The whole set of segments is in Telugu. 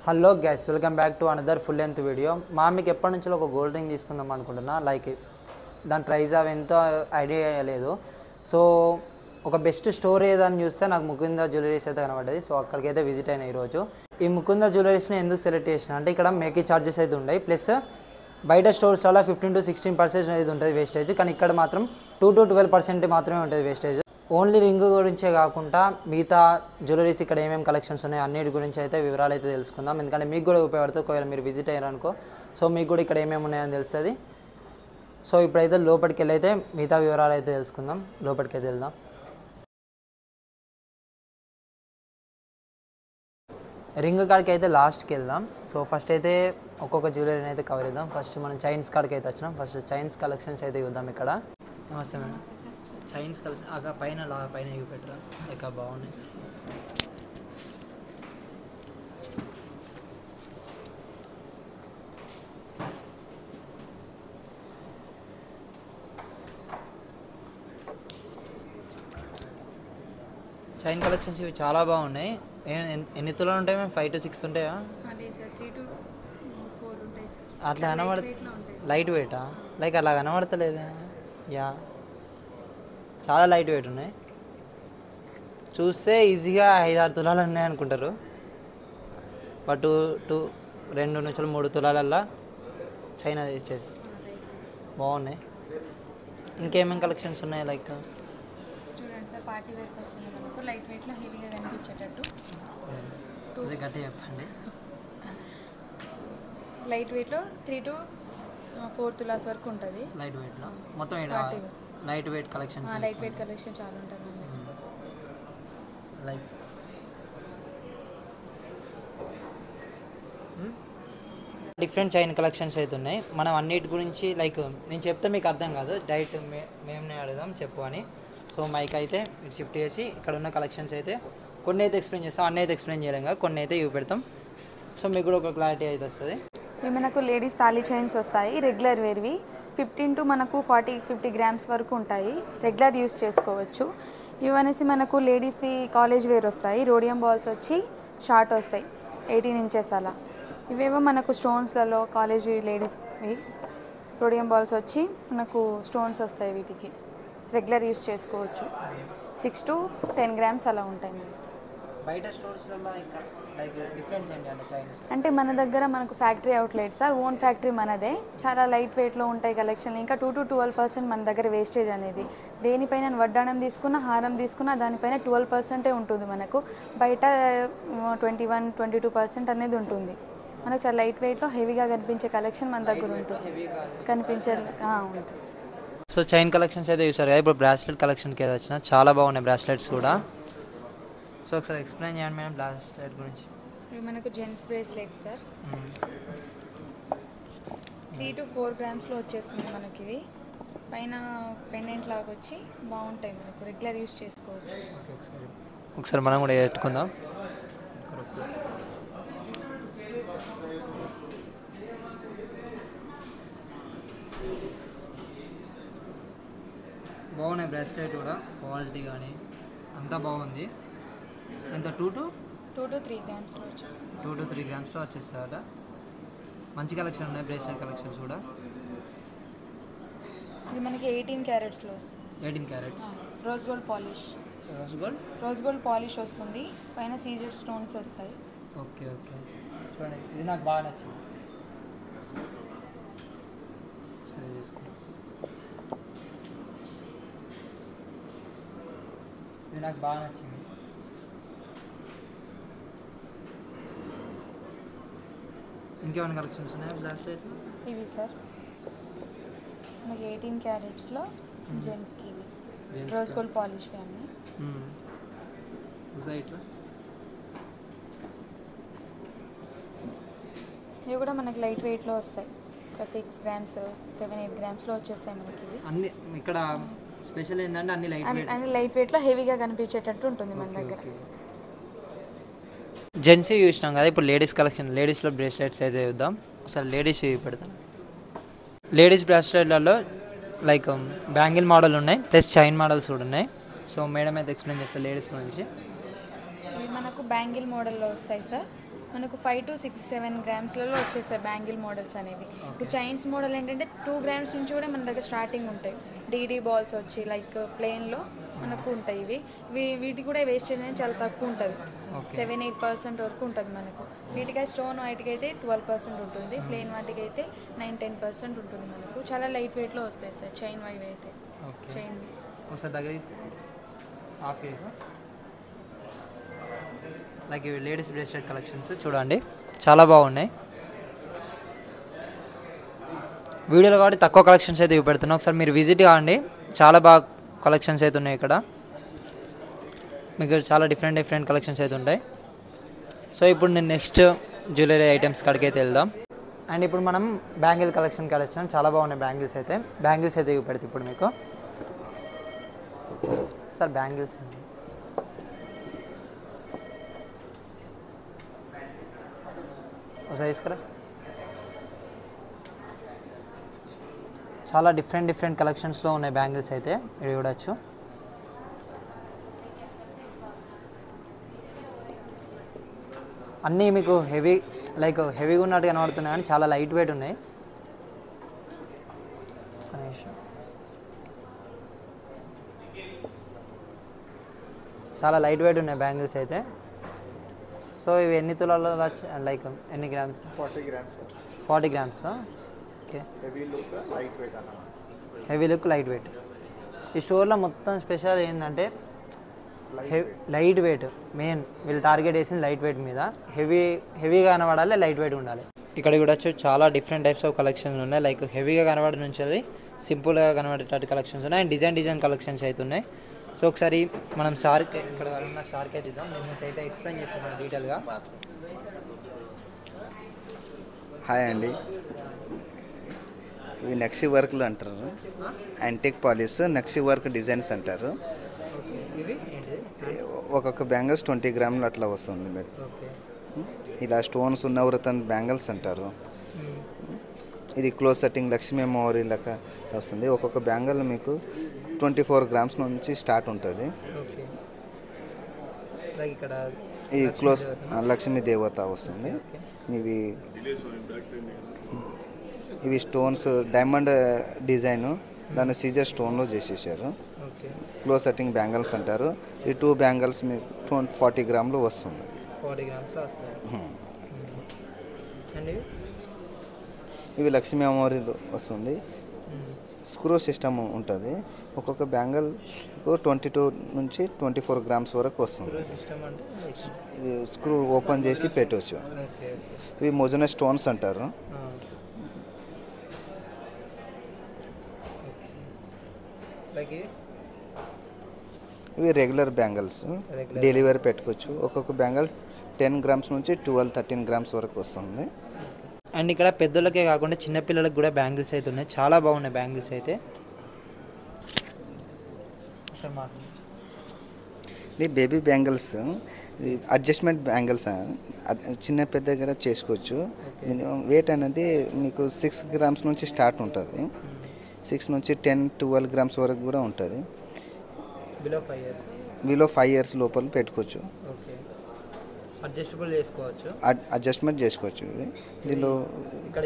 Hello guys, welcome back to another full length video. మీకు ఎప్పటి నుంచో ఒక గోల్డ్ రింగ్ తీసుకుందాం అనుకుంటున్నా. లైక్ దాని ప్రైస్ అవి ఎంతో ఐడియా లేదు. సో ఒక బెస్ట్ స్టోర్ ఏదని చూస్తే నాకు ముకుంద జ్యువెలరీస్ అయితే కనబడ్డది. సో అక్కడికైతే విజిట్ అయినా ఈరోజు. ఈ ముకుంద జ్యువెలరీస్ని ఎందుకు సెలెక్ట్ చేసిన అంటే ఇక్కడ మేకింగ్ ఛార్జెస్ అయితే ఉన్నాయి, ప్లస్ బయట స్టోర్స్ వల్ల 15 to 16% అయితే ఉంటుంది వేస్టేజ్. కానీ ఇక్కడ మాత్రం 2 to 12% మాత్రమే ఉంటుంది వేస్టేజ్. ఓన్లీ రింగ్ గురించే కాకుండా మిగతా జ్యువెలరీస్ ఇక్కడ ఏమేమి కలెక్షన్స్ ఉన్నాయి అన్నిటి గురించి అయితే వివరాలు అయితే తెలుసుకుందాం. ఎందుకంటే మీకు కూడా ఉపయోగపడుతుంది ఒకవేళ మీరు విజిట్ అయ్యారనుకో. సో మీకు కూడా ఇక్కడ ఏమేమి ఉన్నాయని తెలుస్తుంది. సో ఇప్పుడైతే లోపలికి వెళ్ళి అయితే మిగతా వివరాలు అయితే తెలుసుకుందాం. లోపలికి అయితే వెళ్దాం. రింగ్ కాడికి అయితే లాస్ట్కి వెళ్దాం. సో ఫస్ట్ అయితే ఒక్కొక్క జ్యువెలరీని అయితే కవర్ చేద్దాం. ఫస్ట్ మనం చైన్స్ కాడికి అయితే వచ్చినాం. ఫస్ట్ చైన్స్ కలెక్షన్స్ అయితే చూద్దాం. ఇక్కడ నమస్తే మేడం. చైన్స్ కలెక్షన్ అక్కడ పైన ఇవి పెట్టరా లైక్ బాగున్నాయి. చైన్ కలెక్షన్స్ ఇవి చాలా బాగున్నాయి. ఎన్ని తులాలు ఉంటాయి మేము? 5 to 6 ఉంటాయా? అట్లా కనబడ లైట్ వెయిటా? లైక్ అలా కనబడతలేదా? యా, చాలా లైట్ వెయిట్ ఉన్నాయి. చూస్తే ఈజీగా 5-6 తులాలు ఉన్నాయి అనుకుంటారు, బట్ 2 నుంచి 3 తులాలల్లా చైనా చేసి బాగున్నాయి. ఇంకేమేమి కలెక్షన్స్ ఉన్నాయి? లైక్ చూడండి సార్, పార్టీ వేర్కి వస్తుంది మనకు లైట్ వెయిట్లో హెవీగా కనిపించేటట్టు. గట్టిగా చెప్పండి. లైట్ వెయిట్లో 3 to 4 తులాస్ వరకు ఉంటుంది. లైట్ వెయిట్లో మొత్తం light weight collections. Light weight collection చాలా ఉంటుంది. లైక్ డిఫరెంట్ చైన్ కలెక్షన్స్ అయితే ఉన్నాయి. మనం అన్నిటి గురించి లైక్ నేను చెప్తే మీకు అర్థం కాదు, డైరెక్ట్ మేమే అడుగుదాం చెప్పు అని. సో మైక్ అయితే షిఫ్ట్ చేసి ఇక్కడ ఉన్న కలెక్షన్స్ అయితే కొన్ని అయితే ఎక్స్ప్లెయిన్ చేస్తాం, అన్నీ అయితే ఎక్స్ప్లెయిన్ చేయలేం కదా, కొన్ని అయితే ఇవి పెడతాం. సో మీకు కూడా ఒక క్లారిటీ అయితే వస్తుంది. ఇవి మనకు లేడీస్ తాళీ చైన్స్ వస్తాయి, రెగ్యులర్ వేర్వి. 15 to మనకు 40-50 గ్రామ్స్ వరకు ఉంటాయి, రెగ్యులర్ యూస్ చేసుకోవచ్చు. ఇవనేసి మనకు లేడీస్వి కాలేజ్ వేర్ వస్తాయి. రోడియం బాల్స్ వచ్చి షార్ట్ వస్తాయి, 18 inches అలా. ఇవేమో మనకు స్టోన్స్లలో కాలేజ్ లేడీస్వి రోడియం బాల్స్ వచ్చి మనకు స్టోన్స్ వస్తాయి. వీటికి రెగ్యులర్ యూస్ చేసుకోవచ్చు. 6 to 10 గ్రామ్స్ అలా ఉంటాయి. బయట స్టోర్స్లో లైక్ డిఫరెన్స్ ఏంటి అంటే చైన్స్ అంటే మన దగ్గర మనకు factory outlet sir, own factory మనదే. చాలా లైట్ వెయిట్లో ఉంటాయి కలెక్షన్లు. ఇంకా 2 to 12% మన దగ్గర వేస్టేజ్ అనేది. దేనిపైన వడ్డాణం తీసుకున్నా హారం తీసుకున్నా దానిపైన 12% ఉంటుంది మనకు. బయట 21-22% అనేది ఉంటుంది. మనకు చాలా లైట్ వెయిట్లో హెవీగా కనిపించే కలెక్షన్ మన దగ్గర ఉంటుంది, కనిపించే ఉంటుంది. సో చైన్ కలెక్షన్స్ అయితే చూసారు కదా. ఇప్పుడు బ్రాస్లెట్ కలెక్షన్కి ఏదో వచ్చిన చాలా బాగున్నాయి బ్రాస్లెట్స్ కూడా. సో ఒకసారి ఎక్స్ప్లెయిన్ చేయండి మేడం బ్రాస్లెట్ గురించి. ఇవి మనకు జెంట్స్ బ్రేస్లెట్ సార్, 3 to 4 గ్రామ్స్లో వచ్చేస్తుంది మనకి. ఇది పైన పెండెంట్ లాగా వచ్చి బాగుంటాయి, మనకు రెగ్యులర్ యూస్ చేసుకోవచ్చు. ఒకసారి మనం కూడా పెట్టుకుందాం. బాగున్నాయి బ్రాస్లెట్ కూడా, క్వాలిటీ కానీ అంతా బాగుంది. ఎంత 2 to 3 గ్రామ్స్లో వచ్చేస్తుంది. 2 to 3 గ్రామ్స్లో వచ్చేస్తారట. మంచి కలెక్షన్ ఉన్నాయి బ్రేస్లెట్ కలెక్షన్స్ కూడా. ఇది మనకి 18 క్యారెట్స్లో వస్తుంది. 18 carats rose gold polish. Rose gold polish వస్తుంది, పైన సీజెడ్ స్టోన్స్ వస్తాయి. ఓకే ఓకే, చూడండి ఇది నాకు బాగా నచ్చింది. సరే తీసుకుంటాం. ఇది నాకు బాగా నచ్చింది. ఇంకేమైనా కలెక్షన్స్ ఉన్నాయా బ్రాస్లెట్లో? ఇవి సార్ మనకి 18 క్యారెట్స్లో జెంట్స్కి ఇవి రోజ్ గోల్డ్ పాలిష్ అన్నీ. ఇవి కూడా మనకి లైట్ వెయిట్లో వస్తాయి. ఒక 6 గ్రామ్స్ 7-8 గ్రామ్స్లో వచ్చేస్తాయి మనకి. ఇవి అన్ని ఇక్కడ స్పెషల్ ఏంటంటే అన్ని లైట్ వెయిట్లో హెవీగా కనిపించేటట్టు ఉంటుంది మన దగ్గర. జెంట్స్ చూసినాం కదా, ఇప్పుడు లేడీస్ కలెక్షన్. లేడీస్లో బ్రేస్లెట్స్ అయితే చూద్దాం. ఒకసారి లేడీస్ పెడతాం. లేడీస్ బ్రాస్లెట్లలో లైక్ బ్యాంగిల్ మోడల్ ఉన్నాయి, ప్లస్ చైన్ మోడల్స్ కూడా ఉన్నాయి. సో మేడం అయితే ఎక్స్ప్లెయిన్ చేస్తారు లేడీస్ గురించి. మనకు బ్యాంగిల్ మోడల్లో వస్తాయి సార్. మనకు 5 to 6, 7 గ్రామ్స్లలో వచ్చేస్తాయి బ్యాంగిల్ మోడల్స్ అనేవి. ఇప్పుడు చైన్స్ మోడల్ ఏంటంటే 2 గ్రామ్స్ నుంచి కూడా మన దగ్గర స్టార్టింగ్ ఉంటాయి. డీడీ బాల్స్ వచ్చి లైక్ ప్లెయిన్లో మనకు ఉంటాయి. వీటి కూడా వేస్టేజ్ అనేది చాలా తక్కువ ఉంటుంది, 7-8% వరకు ఉంటుంది మనకు. వీటికి స్టోన్ వాటికి అయితే 12% ఉంటుంది, ప్లెయిన్ వాటికి అయితే 9-10% ఉంటుంది మనకు. చాలా లైట్ వెయిట్లో వస్తాయి సార్ చైన్ వైవ్ అయితే. చైన్ లైక్ ఇవి లేడీస్ బ్రేస్లెట్ కలెక్షన్స్ చూడండి, చాలా బాగున్నాయి. వీడియోలో కాబట్టి తక్కువ కలెక్షన్స్ అయితే చూపెడుతున్నాను, ఒకసారి మీరు విజిట్ కావండి. చాలా బాగా కలెక్షన్స్ అయితే ఉన్నాయి ఇక్కడ, మీకు చాలా డిఫరెంట్ కలెక్షన్స్ అయితే ఉంటాయి. సో ఇప్పుడు నేను నెక్స్ట్ జ్యువెలరీ ఐటమ్స్ కాడికి అయితే వెళ్దాం. అండ్ ఇప్పుడు మనం బ్యాంగిల్ కలెక్షన్ వచ్చాం, చాలా బాగున్నాయి బ్యాంగిల్స్ అయితే చూపెడతాయి ఇప్పుడు మీకు. సార్ బ్యాంగిల్స్ ఒకసారి తీసుకురా. చాలా డిఫరెంట్ కలెక్షన్స్లో ఉన్నాయి బ్యాంగిల్స్ అయితే మీరు చూడొచ్చు. అన్నీ మీకు హెవీగా ఉన్నట్టు కనబడుతున్నాయి కానీ చాలా లైట్ వెయిట్ ఉన్నాయి. చాలా లైట్ వెయిట్ ఉన్నాయి బ్యాంగిల్స్ అయితే. సో ఇవి ఎన్ని తులాలు లైక్ ఎన్ని grams? 40 grams. Okay, heavy look light weight. ఈ స్టోర్లో మొత్తం స్పెషల్ ఏంటంటే లైట్ వెయిట్ మెయిన్, వీళ్ళు టార్గెట్ వేసింది లైట్ వెయిట్ మీద. హెవీగా కనబడాలి, లైట్ వెయిట్ ఉండాలి. ఇక్కడ కూడా చాలా డిఫరెంట్ టైప్స్ ఆఫ్ కలెక్షన్స్ ఉన్నాయి. లైక్ హెవీగా కనబడే నుంచి సింపుల్గా కనబడేటట్టు కలెక్షన్స్ ఉన్నాయి, అండ్ డిజైన్ కలెక్షన్స్ అయితే ఉన్నాయి. సో ఒకసారి మనం సార్కి ఇక్కడ ఉన్న సార్కి అయితే ఇద్దాం, నేను నుంచి అయితే ఎక్స్ప్లెయిన్ చేస్తాను డీటెయిల్గా. హాయ్ అండి, ఇవి నక్షి వర్క్లు అంటారు, యాంటిక్ పాలిష్ నక్షి వర్క్ డిజైన్స్ అంటారు. ఒక్కొక్క బ్యాంగిల్స్ 20 గ్రాములు అట్లా వస్తుంది మేడం. ఇలా స్టోన్స్ ఉన్న వృతన్ బ్యాంగిల్స్ అంటారు. ఇది క్లోజ్ సెట్టింగ్ లక్ష్మీ అమ్మవారి లెక్క వస్తుంది. ఒక్కొక్క బ్యాంగిల్ మీకు 24 గ్రామ్స్ నుంచి స్టార్ట్ ఉంటుంది. ఈ క్లోజ్ లక్ష్మీ దేవత వస్తుంది. ఇవి స్టోన్స్ డైమండ్ డిజైన్, దాన్ని సీజర్ స్టోన్లో చేసేసారు. క్లోజ్ సెట్టింగ్ బ్యాంగిల్స్ అంటారు. ఈ 2 బ్యాంగిల్స్ మీకు 40 గ్రాములు వస్తుంది. ఇవి లక్ష్మీ అమ్మవారి వస్తుంది. స్క్రూ సిస్టమ్ ఉంటుంది. ఒక్కొక్క బ్యాంగిల్ 22 నుంచి 24 గ్రామ్స్ వరకు వస్తుంది. ఇది స్క్రూ ఓపెన్ చేసి పెట్టవచ్చు. ఇవి మొజన స్టోన్స్ అంటారు. ఇవి రెగ్యులర్ బ్యాంగిల్స్, డెలివరీ పెట్టుకోవచ్చు. ఒక్కొక్క బ్యాంగిల్ 10 గ్రామ్స్ నుంచి 12-13 గ్రామ్స్ వరకు వస్తుంది. అండ్ ఇక్కడ పెద్దలకే కాకుండా చిన్నపిల్లలకు కూడా బ్యాంగిల్స్ అయితే ఉన్నాయి, చాలా బాగున్నాయి బ్యాంగిల్స్ అయితే. ఇది బేబీ బ్యాంగిల్స్, అడ్జస్ట్మెంట్ బ్యాంగిల్స్, చిన్న పెద్ద దగ్గర చేసుకోవచ్చు. వెయిట్ అనేది మీకు 6 గ్రామ్స్ నుంచి స్టార్ట్ ఉంటుంది. 6 నుంచి 10-12 గ్రామ్స్ వరకు కూడా ఉంటుంది. బిలో 5 ఇయర్స్ లోపల పెట్టుకోవచ్చు. అడ్జస్ట్మెంట్ చేసుకోవచ్చు. దీనిలో ఇక్కడ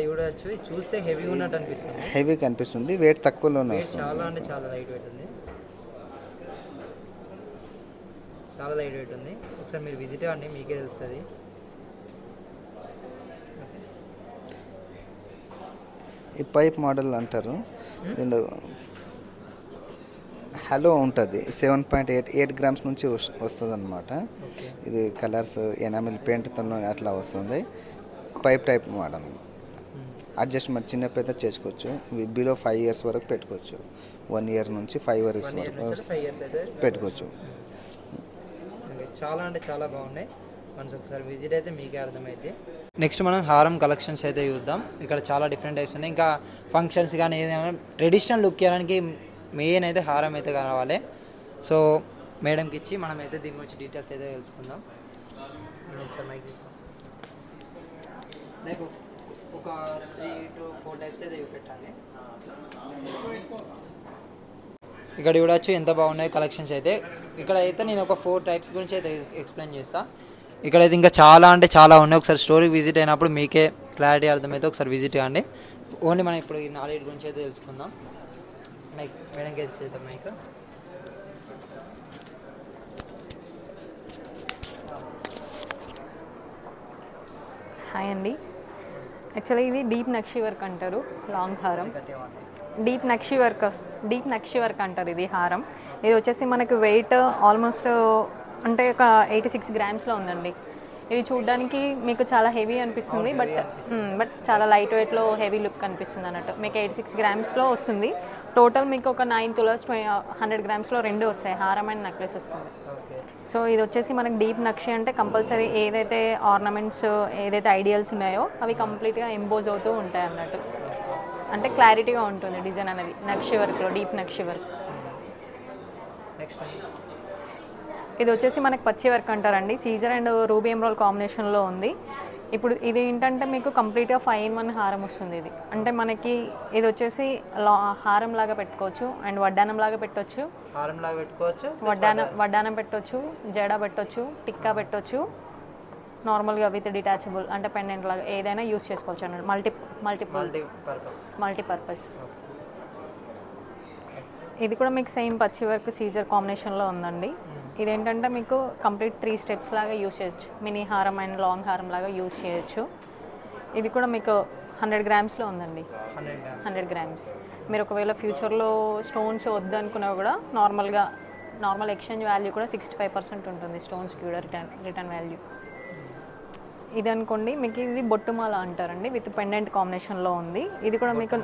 చూస్తే హెవీగా ఉన్నట్టు అనిపిస్తుంది, హెవీగా అనిపిస్తుంది. వెయిట్ తక్కువలోనే వస్తుంది. చాలా అంటే చాలా లైట్ వెయిట్ ఉంది, చాలా లైట్ వెయిట్ ఉంది. ఒకసారి మీరు విజిట్ అవ్వండి, మీకే తెలుస్తుంది. ఈ పైప్ మోడల్ అంటారు. దీనిలో హలో ఉంటుంది. 7.8 గ్రామ్స్ నుంచి వస్తుంది అన్నమాట. ఇది కలర్స్ ఎనామిల్ పెయింట్తో అట్లా వస్తుంది. Pipe type model. అడ్జస్ట్మెంట్ చిన్న పెద్ద చేసుకోవచ్చు. బిలో 5 ఇయర్స్ వరకు పెట్టుకోవచ్చు. 1 ఇయర్ నుంచి 5 ఇయర్స్ వరకు పెట్టుకోవచ్చు. చాలా అంటే చాలా బాగున్నాయి. మనసు ఒకసారి విజిట్ అయితే మీకే అర్థమైతే. నెక్స్ట్ మనం హారం కలెక్షన్స్ అయితే చూద్దాం. ఇక్కడ చాలా డిఫరెంట్ టైప్స్ ఉన్నాయి. ఇంకా ఫంక్షన్స్ కానీ ఏదైనా ట్రెడిషనల్ లుక్ ఇవ్వడానికి మెయిన్ అయితే హారం అయితే కావాలి. సో మేడంకి ఇచ్చి మనం అయితే దీని గురించి డీటెయిల్స్ అయితే తెలుసుకుందాం. ఒకసారి మైక్ తీసుకో. లైక్ ఒక 3 to 4 టైప్స్ అయితే చూపెట్టాలి. ఇక్కడ చూడొచ్చు ఎంత బాగున్నాయి కలెక్షన్స్ అయితే. ఇక్కడ అయితే నేను ఒక 4 టైప్స్ గురించి అయితే ఎక్స్ప్లెయిన్ చేస్తాను. ఇక్కడైతే ఇంకా చాలా అంటే చాలా ఉన్నాయి. ఒకసారి స్టోరీకి విజిట్ అయినప్పుడు మీకే క్లారిటీ అర్థమైతే ఒకసారి విజిట్ కాండి. ఓన్లీ మనం ఇప్పుడు ఈ 4 గురించి అయితే తెలుసుకుందాం. మైక్ మేడంకి అయితే చేద్దాం. మైక్ హాయ్ అండి. యాక్చువల్లీ ఇది డీప్ నక్షి వర్క్ అంటారు, లాంగ్ హారం. డీప్ నక్షి వర్క్ అంటారు ఇది హారం. ఇది వచ్చేసి మనకు వెయిట్ ఆల్మోస్ట్ అంటే ఒక 86 గ్రామ్స్లో ఉందండి. ఇది చూడడానికి మీకు చాలా హెవీ అనిపిస్తుంది, బట్ చాలా లైట్ వెయిట్లో హెవీ లుక్ అనిపిస్తుంది అన్నట్టు. మీకు 86 గ్రామ్స్లో వస్తుంది. టోటల్ మీకు ఒక 9 తులాస్ 100 గ్రామ్స్లో 2 వస్తాయి, హారం అండ్ నెక్లెస్ వస్తుంది. సో ఇది వచ్చేసి మనకి డీప్ నక్షి అంటే కంపల్సరీ ఏదైతే ఆర్నమెంట్స్ ఏదైతే ఐడియల్స్ ఉన్నాయో అవి కంప్లీట్గా ఎంబోజ్ అవుతూ ఉంటాయి అన్నట్టు. అంటే క్లారిటీగా ఉంటుంది డిజైన్ అనేది నక్షి వర్క్లో, డీప్ నక్షి వర్క్. ఇది వచ్చేసి మనకి పచ్చి వర్క్ అంటారండి. సీజర్ అండ్ రూబీ ఎమరాల్డ్ కాంబినేషన్లో ఉంది. ఇప్పుడు ఇది ఏంటంటే మీకు కంప్లీట్గా 5-in-1 హారం వస్తుంది. ఇది అంటే మనకి ఇది వచ్చేసి హారం లాగా పెట్టుకోవచ్చు అండ్ వడ్డానం లాగా పెట్టవచ్చు, వడ్డానం పెట్టవచ్చు, జడ పెట్టవచ్చు, టిక్కా పెట్టవచ్చు, నార్మల్గా విత్ డిటాచబుల్ అంటే పెండెంట్ లాగా ఏదైనా యూస్ చేసుకోవచ్చు అన్నట్టు. మల్టీపర్పస్. ఇది కూడా మీకు సేమ్ పచ్చి వర్క్ సీజర్ కాంబినేషన్లో ఉందండి. ఇదేంటంటే మీకు కంప్లీట్ 3 స్టెప్స్ లాగా యూస్ చేయొచ్చు, మినీ హారం అండ్ లాంగ్ హారం లాగా యూస్ చేయొచ్చు. ఇది కూడా మీకు 100 గ్రామ్స్లో ఉందండి. 100 గ్రామ్స్. మీరు ఒకవేళ ఫ్యూచర్లో స్టోన్స్ వద్దనుకున్నా కూడా నార్మల్ ఎక్స్చేంజ్ వాల్యూ కూడా 65% ఉంటుంది స్టోన్స్కి కూడా రిటర్న్ వాల్యూ. ఇది అనుకోండి మీకు ఇది బొట్టుమాల అంటారండి, విత్ పెండెంట్ కాంబినేషన్లో ఉంది. ఇది కూడా మీకు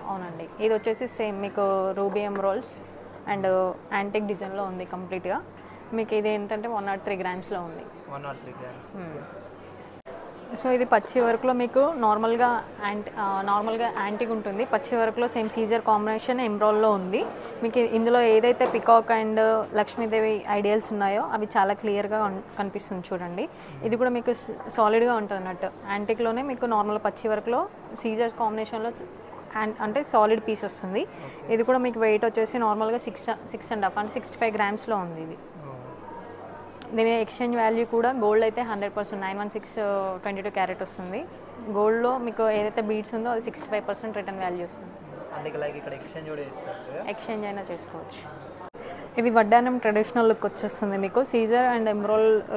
అవునండి. ఇది వచ్చేసి సేమ్ మీకు రూబీ ఎమరాల్డ్స్ అండ్ యాంటిక్ డిజైన్లో ఉంది కంప్లీట్గా. మీకు ఇది ఏంటంటే 103 గ్రామ్స్లో ఉంది. 103 గ్రామ్స్. సో ఇది పచ్చి వర్క్లో మీకు నార్మల్గా యాంటిక్ ఉంటుంది. పచ్చి వర్క్లో సేమ్ సీజర్ కాంబినేషన్ ఎమ్రాల్లో ఉంది. మీకు ఇందులో ఏదైతే పికాక్ అండ్ లక్ష్మీదేవి ఐడియల్స్ ఉన్నాయో అవి చాలా క్లియర్గా కనిపిస్తుంది చూడండి. ఇది కూడా మీకు సాలిడ్గా ఉంటుంది అన్నట్టు. యాంటిక్లోనే మీకు నార్మల్ పచ్చి వర్క్లో సీజర్ కాంబినేషన్లో అంటే సాలిడ్ పీస్ వస్తుంది. ఇది కూడా మీకు వెయిట్ వచ్చేసి నార్మల్గా 6.5 అంటే 65 గ్రామ్స్లో ఉంది. ఇది దీని ఎక్స్చేంజ్ వాల్యూ కూడా గోల్డ్ అయితే 100% 91622 క్యారెట్ వస్తుంది. గోల్డ్లో మీకు ఏదైతే బీడ్స్ ఉందో అది 65% రిటర్న్ వాల్యూ వస్తుంది. ఎక్స్చేంజ్ అయినా చేసుకోవచ్చు. ఇది వడ్డానం ట్రెడిషనల్ లుక్ వచ్చేస్తుంది. మీకు సీజర్ అండ్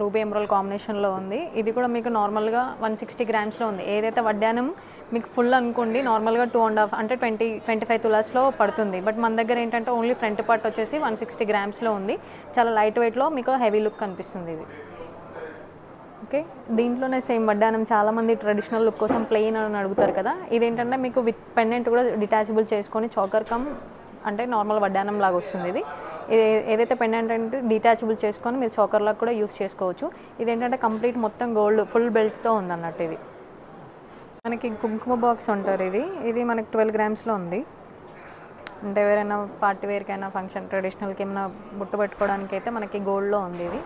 రూబీ ఎమరాల్డ్ కాంబినేషన్లో ఉంది. ఇది కూడా మీకు నార్మల్గా 160 గ్రామ్స్లో ఉంది. ఏదైతే వడ్డానం మీకు ఫుల్ అనుకోండి నార్మల్గా 2.5 అంటే 25 తులాస్లో పడుతుంది. బట్ మన దగ్గర ఏంటంటే ఓన్లీ ఫ్రంట్ పార్ట్ వచ్చేసి 160 గ్రామ్స్లో ఉంది. చాలా లైట్ వెయిట్లో మీకు హెవీ లుక్ కనిపిస్తుంది ఇది. ఓకే, దీంట్లోనే సేమ్ వడ్డానం చాలామంది ట్రెడిషనల్ లుక్ కోసం ప్లెయిన్ అని అడుగుతారు కదా. ఇదేంటంటే మీకు విత్ పెండెంట్ కూడా డిటాచబుల్ చేసుకొని చోకర్ కమ్ అంటే నార్మల్ వడ్డానం లాగా వస్తుంది. ఇది ఏదైతే పెండెంట్ అంటే డిటాచబుల్ చేసుకొని మీరు చోకర్లాగా కూడా యూస్ చేసుకోవచ్చు. ఇదేంటంటే కంప్లీట్ మొత్తం గోల్డ్ ఫుల్ బెల్ట్తో ఉంది అన్నట్టు. ఇది మనకి కుంకుమ బాక్స్ ఉంటారు. ఇది మనకి 12 గ్రామ్స్లో ఉంది. అంటే ఎవరైనా పార్టీ వేర్కైనా ఫంక్షన్ ట్రెడిషనల్కి ఏమైనా బుట్టు పెట్టుకోవడానికి అయితే మనకి గోల్డ్లో ఉంది. ఇది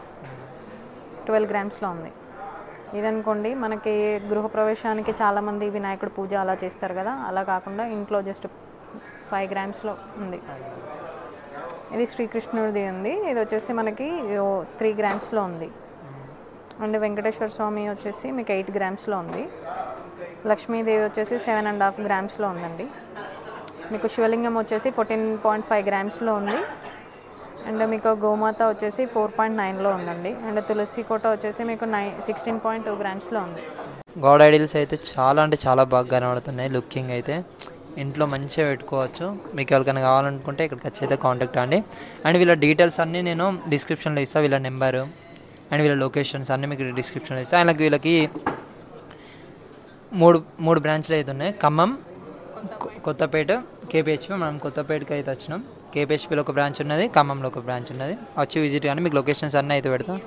12 గ్రామ్స్లో ఉంది. ఇది అనుకోండి మనకి గృహప్రవేశానికి చాలామంది వినాయకుడు పూజ అలా చేస్తారు కదా, అలా కాకుండా ఇంట్లో జస్ట్ 5 గ్రామ్స్లో ఉంది. ఇది శ్రీకృష్ణుడిది ఉంది. ఇది వచ్చేసి మనకి 3 గ్రామ్స్లో ఉంది. అండ్ వెంకటేశ్వర స్వామి వచ్చేసి మీకు 8 గ్రామ్స్లో ఉంది. లక్ష్మీదేవి వచ్చేసి 7.5 గ్రామ్స్లో ఉందండి. మీకు శివలింగం వచ్చేసి 14.5 గ్రామ్స్లో ఉంది. అండ్ మీకు గోమాత వచ్చేసి 4.9లో ఉందండి. అండ్ తులసి కోట వచ్చేసి మీకు 16.2 గ్రామ్స్లో ఉంది. గాడ్ ఐడియల్స్ అయితే చాలా అంటే చాలా బాగా కనబడుతున్నాయి. లుకింగ్ అయితే ఇంట్లో మంచిగా పెట్టుకోవచ్చు. మీకు ఎవరికైనా కావాలనుకుంటే ఇక్కడికి వచ్చి అయితే కాంటాక్ట్ అండి. అండ్ వీళ్ళ డీటెయిల్స్ అన్నీ నేను డిస్క్రిప్షన్లో ఇస్తాను. వీళ్ళ నెంబరు అండ్ వీళ్ళ లొకేషన్స్ అన్నీ మీకు డిస్క్రిప్షన్లో ఇస్తాను. వీళ్ళకి మూడు బ్రాంచ్లు అయితే ఉన్నాయి. ఖమ్మం, కొత్తపేట, కేపీహెచ్పి. మనం కొత్తపేటకి అయితే వచ్చినాం. కేపీహెచ్పిలో ఒక బ్రాంచ్ ఉన్నది, ఖమ్మంలో ఒక బ్రాంచ్ ఉన్నది. వచ్చి విజిట్ కానీ మీకు లొకేషన్స్ అన్నీ అయితే పెడతాం.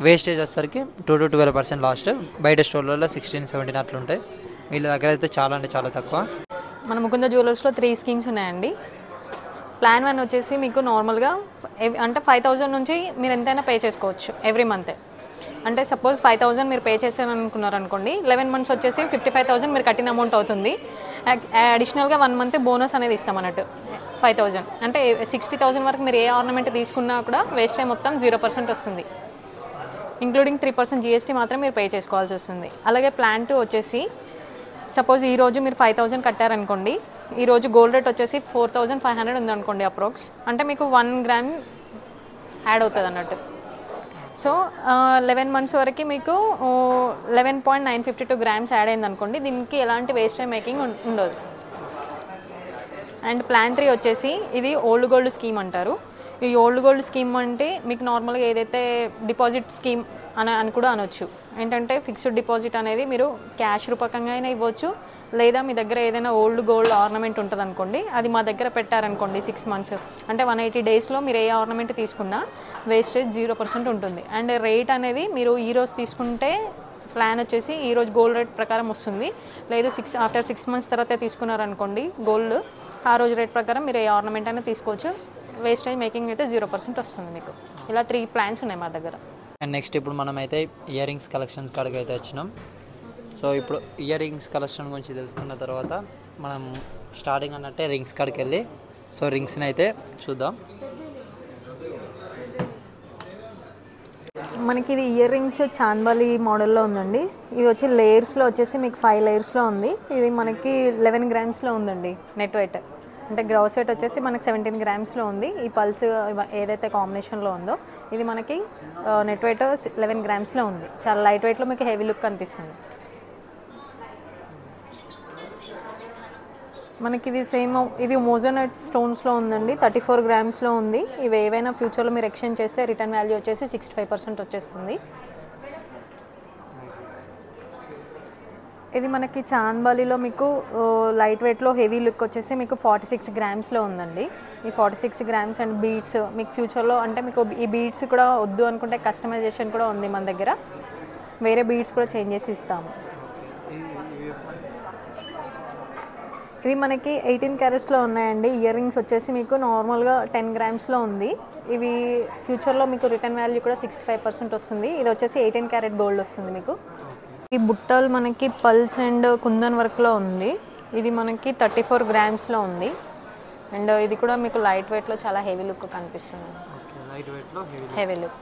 వేస్టేజ్ వచ్చేసరికి 2 to 12% లాస్ట్. బయట స్టోర్లలో 16-17 అట్లా ఉంటాయి. వీళ్ళ దగ్గర అయితే చాలా అంటే చాలా తక్కువ. మన ముకుంద జ్యువెలర్స్లో 3 స్కీమ్స్ ఉన్నాయండి. ప్లాన్ 1 వచ్చేసి మీకు నార్మల్గా అంటే 5,000 నుంచి మీరు ఎంతైనా పే చేసుకోవచ్చు ఎవ్రీ మంత్. అంటే సపోజ్ 5,000 మీరు పే చేశారనుకున్నారు అనుకోండి, 11 months వచ్చేసి 55,000 మీరు కట్టిన అమౌంట్ అవుతుంది. అడిషనల్గా 1 month బోనస్ అనేది ఇస్తాం అన్నట్టు 5,000. అంటే 60,000 వరకు మీరు ఏ ఆర్నమెంట్ తీసుకున్నా కూడా వేస్ట్ మొత్తం 0% వస్తుంది. ఇంక్లూడింగ్ 3% GST మాత్రం మీరు పే చేసుకోవాల్సి వస్తుంది. అలాగే ప్లాన్ 2 వచ్చేసి సపోజ్ ఈరోజు మీరు 5,000 కట్టారనుకోండి, ఈరోజు గోల్డ్ రేట్ వచ్చేసి 4,500 ఉందనుకోండి అప్రాక్స్, అంటే మీకు 1 గ్రామ్ యాడ్ అవుతుంది అన్నట్టు. సో 11 మంత్స్ వరకు మీకు 11.952 గ్రామ్స్ యాడ్ అయింది అనుకోండి. దీనికి ఎలాంటి వేస్ట్ మేకింగ్ ఉండదు. అండ్ ప్లాన్ 3 వచ్చేసి ఇది ఓల్డ్ గోల్డ్ స్కీమ్ అంటారు. ఈ ఓల్డ్ గోల్డ్ స్కీమ్ అంటే మీకు నార్మల్గా ఏదైతే డిపాజిట్ స్కీమ్ అని కూడా అనొచ్చు. ఏంటంటే ఫిక్స్డ్ డిపాజిట్ అనేది మీరు క్యాష్ రూపకంగా అయినా ఇవ్వచ్చు, లేదా మీ దగ్గర ఏదైనా ఓల్డ్ గోల్డ్ ఆర్నమెంట్ ఉంటుంది అనుకోండి, అది మా దగ్గర పెట్టారనుకోండి 6 మంత్స్, అంటే 180 డేస్లో మీరు ఏ ఆర్నమెంట్ తీసుకున్నా వేస్టేజ్ 0% ఉంటుంది. అండ్ రేట్ అనేది మీరు ఈరోజు తీసుకుంటే ప్లాన్ వచ్చేసి ఈరోజు గోల్డ్ రేట్ ప్రకారం వస్తుంది. లేదు ఆఫ్టర్ 6 మంత్స్ తర్వాత తీసుకున్నారనుకోండి గోల్డ్, ఆ రోజు రేట్ ప్రకారం మీరు ఏ ఆర్నమెంట్ అయినా తీసుకోవచ్చు. వేస్టేజ్ మేకింగ్ అయితే 0% వస్తుంది మీకు. ఇలా 3 ప్లాన్స్ ఉన్నాయి మా దగ్గర. అండ్ నెక్స్ట్ ఇప్పుడు మనమైతే ఇయర్ రింగ్స్ కలెక్షన్స్ కాడికి అయితే వచ్చినాం. సో ఇప్పుడు ఇయర్ రింగ్స్ కలెక్షన్ గురించి తెలుసుకున్న తర్వాత మనం స్టార్టింగ్ అన్నట్టే రింగ్స్ కాడికి వెళ్ళి సో రింగ్స్ని అయితే చూద్దాం. మనకి ఇది ఇయర్ రింగ్స్ చాంద్బాలి మోడల్లో ఉందండి. ఇది వచ్చి లేయర్స్లో వచ్చేసి మీకు 5 లేయర్స్లో ఉంది. ఇది మనకి 11 గ్రామ్స్లో ఉందండి నెట్ వెయిట్. అంటే గ్రాస్ వెయిట్ వచ్చేసి మనకి 17 గ్రామ్స్లో ఉంది. ఈ పల్స్ ఏదైతే కాంబినేషన్లో ఉందో ఇది మనకి నెట్ వెయిట్ 11 గ్రామ్స్లో ఉంది. చాలా లైట్ వెయిట్లో మీకు హెవీ లుక్ కనిపిస్తుంది. మనకి ఇది సేమ్ ఇది మోజోనైట్ స్టోన్స్లో ఉందండి. 34 గ్రామ్స్లో ఉంది. ఇవి ఏవైనా ఫ్యూచర్లో మీరు ఎక్స్చేంజ్ చేస్తే రిటర్న్ వాల్యూ వచ్చేసి 65% వచ్చేస్తుంది. ఇది మనకి చాంద్బాలిలో మీకు లైట్ వెయిట్లో హెవీ లుక్ వచ్చేసి మీకు 46 గ్రామ్స్లో ఉందండి. ఈ 46 గ్రామ్స్ అండ్ బీడ్స్ మీకు ఫ్యూచర్లో అంటే మీకు ఈ బీడ్స్ కూడా వద్దు అనుకుంటే కస్టమైజేషన్ కూడా ఉంది మన దగ్గర. వేరే బీడ్స్ కూడా చేంజ్ చేసి ఇస్తాము. ఇవి మనకి 18 క్యారెట్స్లో ఉన్నాయండి. ఇయర్ రింగ్స్ వచ్చేసి మీకు నార్మల్గా 10 గ్రామ్స్లో ఉంది. ఇవి ఫ్యూచర్లో మీకు రిటర్న్ వాల్యూ కూడా 65% వస్తుంది. ఇది వచ్చేసి 18 క్యారెట్ గోల్డ్ వస్తుంది మీకు. ఈ బుట్టలు మనకి పల్స్ అండ్ కుందన్ వర్క్లో ఉంది. ఇది మనకి 34 గ్రామ్స్లో ఉంది. అండ్ ఇది కూడా మీకు లైట్ వెయిట్లో చాలా హెవీ లుక్ కనిపిస్తుంది. హెవీ లుక్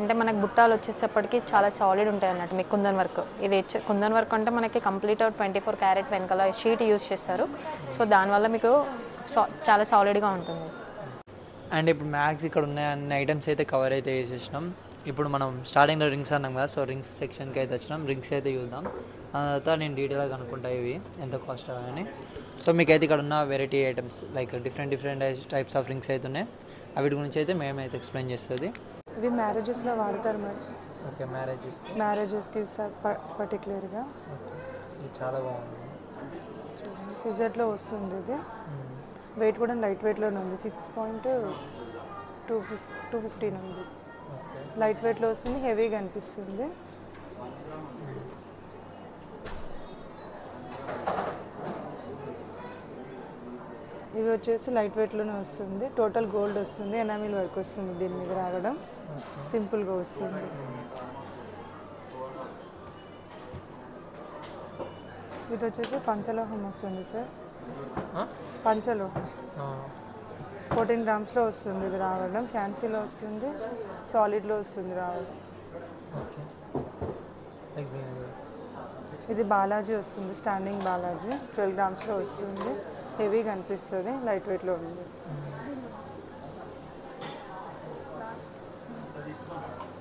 అంటే మనకి బుట్టాలు వచ్చేసేపటికి చాలా సాలిడ్ ఉంటాయి అన్నట్టు మీకు కుందన్ వర్క్. ఇది కుందన్ వర్క్ అంటే మనకి కంప్లీట్ 24 క్యారెట్ వెనకాల షీట్ యూజ్ చేస్తారు. సో దానివల్ల మీకు చాలా సాలిడ్గా ఉంటుంది. అండ్ ఇప్పుడు మ్యాక్స్ ఇక్కడ ఉన్న అన్ని ఐటమ్స్ అయితే కవర్ అయితే చేసేసినాం. ఇప్పుడు మనం స్టార్టింగ్లో రింగ్స్ అన్నాం కదా, సో రింగ్స్ సెక్షన్కి అయితే వచ్చినాం. రింగ్స్ అయితే చూద్దాం. ఆ తర్వాత నేను డీటెయిల్గా కనుక్కుంటా ఇవి ఎంత కాస్ట్ అని. సో మీకైతే ఇక్కడ ఉన్న variety items like different types of rings అయితే ఉన్నాయి. వీటి గురించి అయితే మేమైతే ఎక్స్ప్లెయిన్ చేస్తుంది. ఇవి మ్యారేజెస్లో వాడతారు మరి. ఓకే, మ్యారేజెస్కి పర్టికులర్గా. ఇది చాలా బాగుంది. చూడండి సిజర్లో వస్తుంది. ఇది వెయిట్ కూడా లైట్ వెయిట్లోనే ఉంది. 6.215 ఉంది. లైట్ వెయిట్లో వస్తుంది, హెవీగా అనిపిస్తుంది. ఇవి వచ్చేసి లైట్ వెయిట్లోనే వస్తుంది. టోటల్ గోల్డ్ వస్తుంది. ఎనామిల్ వర్క్ వస్తుంది. దీని మీద రావడం సింపుల్గా వస్తుంది. ఇది వచ్చేసి పంచలోహం వస్తుంది సార్. పంచలోహం 14 గ్రామ్స్లో వస్తుంది. ఇది రావడం ఫ్యాన్సీలో వస్తుంది, సాలిడ్లో వస్తుంది రావడం. ఇది బాలాజీ వస్తుంది. స్టాండింగ్ బాలాజీ 12 గ్రామ్స్లో వస్తుంది. హెవీగా అనిపిస్తుంది, లైట్ వెయిట్లో ఉంది.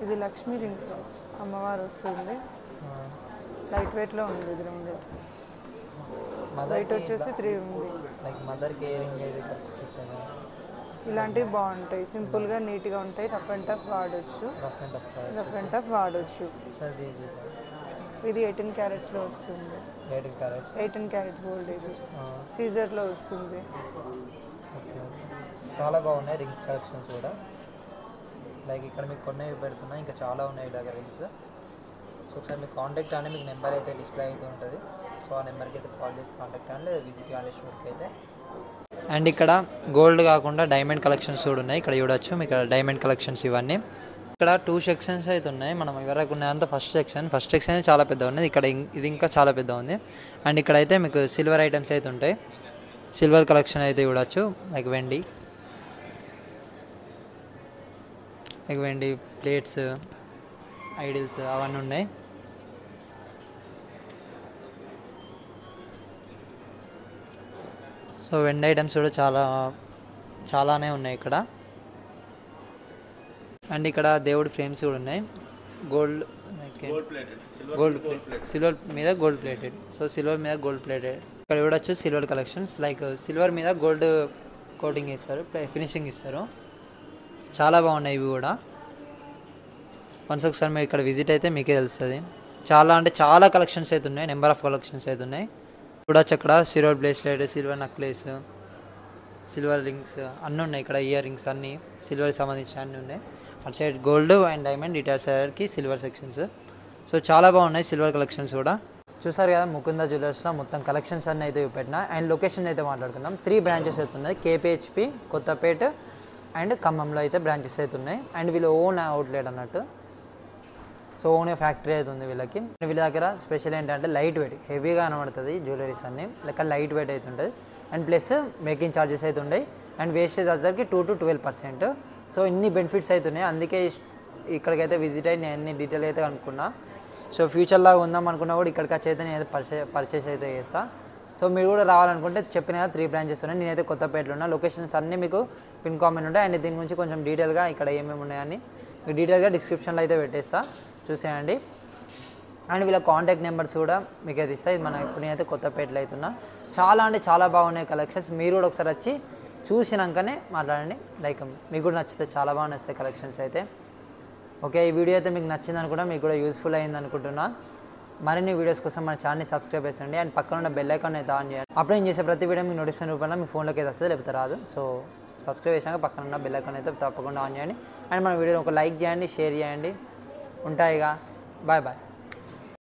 ఇది లక్ష్మీ రింగ్స్ అమ్మవారు వస్తుంది. లైట్ వెయిట్లో ఉంది. ఇది రెండు వెయిట్ వచ్చేసి 3 ఉంది. ఇలాంటివి బాగుంటాయి, సింపుల్గా నీట్గా ఉంటాయి. రఫ్ అండ్ టఫ్ వాడచ్చు. ఇది 18 క్యారెట్స్లో వస్తుంది. 18 క్యారెట్స్ గోల్డ్. ఇది సీజర్లో వస్తుంది. చాలా బాగున్నాయి రింగ్స్ కలెక్షన్స్ కూడా. లైక్ ఇక్కడ మీకు కొన్ని పెడుతున్నా, ఇంకా చాలా ఉన్నాయి ఇలాగ రింగ్స్. సో ఒకసారి మీకు కాంటాక్ట్ అని మీకు నెంబర్ అయితే డిస్ప్లే అయితే ఉంటుంది. సో ఆ నెంబర్కి అయితే కాల్ చేసి కాంటాక్ట్ అని, లేదా విజిట్ కానీ స్టోర్కి అయితే. అండ్ ఇక్కడ గోల్డ్ కాకుండా డైమండ్ కలెక్షన్స్ కూడా ఉన్నాయి. ఇక్కడ చూడొచ్చు మీకు డైమండ్ కలెక్షన్స్ ఇవన్నీ. ఇక్కడ 2 సెక్షన్స్ అయితే ఉన్నాయి. మనం ఎవరికి ఉన్నాయంత ఫస్ట్ సెక్షన్ చాలా పెద్ద ఉన్నది. ఇక్కడ ఇది ఇంకా చాలా పెద్ద ఉంది. అండ్ ఇక్కడైతే మీకు సిల్వర్ ఐటమ్స్ అయితే ఉంటాయి. సిల్వర్ కలెక్షన్ అయితే చూడొచ్చు. లైక్ వెండి ప్లేట్స్, ఐడిల్స్ అవన్నీ ఉన్నాయి. సో వెండి ఐటమ్స్ కూడా చాలానే ఉన్నాయి ఇక్కడ. అండ్ ఇక్కడ దేవుడి ఫ్రేమ్స్ కూడా ఉన్నాయి. గోల్డ్ సిల్వర్ మీద గోల్డ్ ప్లేటెడ్. సో సిల్వర్ మీద గోల్డ్ ప్లేటెడ్. ఇక్కడ చూడొచ్చు సిల్వర్ కలెక్షన్స్. లైక్ సిల్వర్ మీద గోల్డ్ కోటింగ్ ఇస్తారు, ఫినిషింగ్ ఇస్తారు. చాలా బాగున్నాయి ఇవి కూడా. వన్స్ ఒకసారి మీరు ఇక్కడ విజిట్ అయితే మీకే తెలుస్తుంది. చాలా కలెక్షన్స్ అయితే ఉన్నాయి. నెంబర్ ఆఫ్ కలెక్షన్స్ అయితే ఉన్నాయి. చూడొచ్చు అక్కడ silver bracelet, silver necklace, silver rings అన్నీ ఉన్నాయి. ఇక్కడ ఇయర్ రింగ్స్ అన్నీ సిల్వర్ సంబంధించిన అన్నీ ఉన్నాయి. అటు సైడ్ గోల్డ్ అండ్ డైమండ్, ఇటు సైడ్కి సిల్వర్ సెక్షన్స్. సో చాలా బాగున్నాయి సిల్వర్ కలెక్షన్స్ కూడా. చూసారు కదా ముకుంద జ్యువెలర్స్లో మొత్తం కలెక్షన్స్ అన్నీ అయితే చూపెట్టిన. అండ్ లొకేషన్ అయితే మాట్లాడుకుందాం. 3 బ్రాంచెస్ అయితే ఉన్నాయి. KPHP, కొత్తపేట అండ్ ఖమ్మంలో అయితే బ్రాంచెస్ అయితే ఉన్నాయి. అండ్ వీళ్ళు ఓన్ అవుట్లెట్ అన్నట్టు. సో ఓన్ ఫ్యాక్టరీ అయితే ఉంది వీళ్ళకి. వీళ్ళ దగ్గర స్పెషల్ ఏంటంటే లైట్ వెయిట్, హెవీగా కనబడుతుంది జ్యువెలరీస్ అన్నీ. లెక్క లైట్ వెయిట్ అయితే ఉంటుంది. అండ్ ప్లస్ మేకింగ్ ఛార్జెస్ అయితే ఉన్నాయి. అండ్ వేస్టేజ్ వచ్చరికి 2 to 12%. సో ఇన్ని బెనిఫిట్స్ అయితే ఉన్నాయి. అందుకే ఇక్కడికైతే విజిట్ అయ్యి నేను అన్ని డీటెయిల్ అయితే కనుక్కున్నా. సో ఫ్యూచర్లో ఉందాం అనుకున్నా కూడా ఇక్కడికి వచ్చి అయితే నేను పర్చేస్ అయితే చేస్తాను. సో మీరు కూడా రావాలనుకుంటే చెప్పిన కదా 3 బ్రాంచెస్ ఉన్నాయి. నేనైతే కొత్తపేటలో ఉన్నా. లొకేషన్స్ అన్నీ మీకు పిన్ కామెంట్ ఉంటాయి. అండ్ దీని గురించి కొంచెం డీటెయిల్గా ఇక్కడ ఏమేమి ఉన్నాయని మీకు డీటెయిల్గా డిస్క్రిప్షన్లో అయితే పెట్టేస్తా, చూసేయండి. అండ్ వీళ్ళ కాంటాక్ట్ నెంబర్స్ కూడా మీకు అయితే ఇస్తాయి. మనం ఇప్పుడు నేనైతే కొత్తపేటలో అవుతున్నా. చాలా బాగున్నాయి కలెక్షన్స్. మీరు కూడా ఒకసారి వచ్చి చూసినాకనే మాట్లాడండి. లైక్ మీకు కూడా నచ్చితే చాలా బాగా నచ్చుతాయి కలెక్షన్స్ అయితే. ఓకే, ఈ వీడియో అయితే మీకు నచ్చింది అనుకుంటా, మీకు కూడా యూస్ఫుల్ అయింది అనుకుంటున్నా. మరిన్ని వీడియోస్ కోసం మన ఛానల్ని సబ్స్క్రైబ్ చేయండి. అండ్ పక్కన ఉన్న బెల్ ఐకాన్ అయితే ఆన్ చేయండి. అప్పుడు నేను చేసే ప్రతి వీడియో మీకు నోటిఫికేషన్ రూపంలో మీ ఫోన్లోకి అయితే వస్తుంది, లేకపోతే రాదు. సో సబ్స్క్రైబ్ చేసాక పక్కన ఉన్న బెల్ ఐకాన్ అయితే తప్పకుండా ఆన్ చేయండి. అండ్ మన వీడియోని ఒక లైక్ చేయండి, షేర్ చేయండి. ఉంటాయిగా. బాయ్.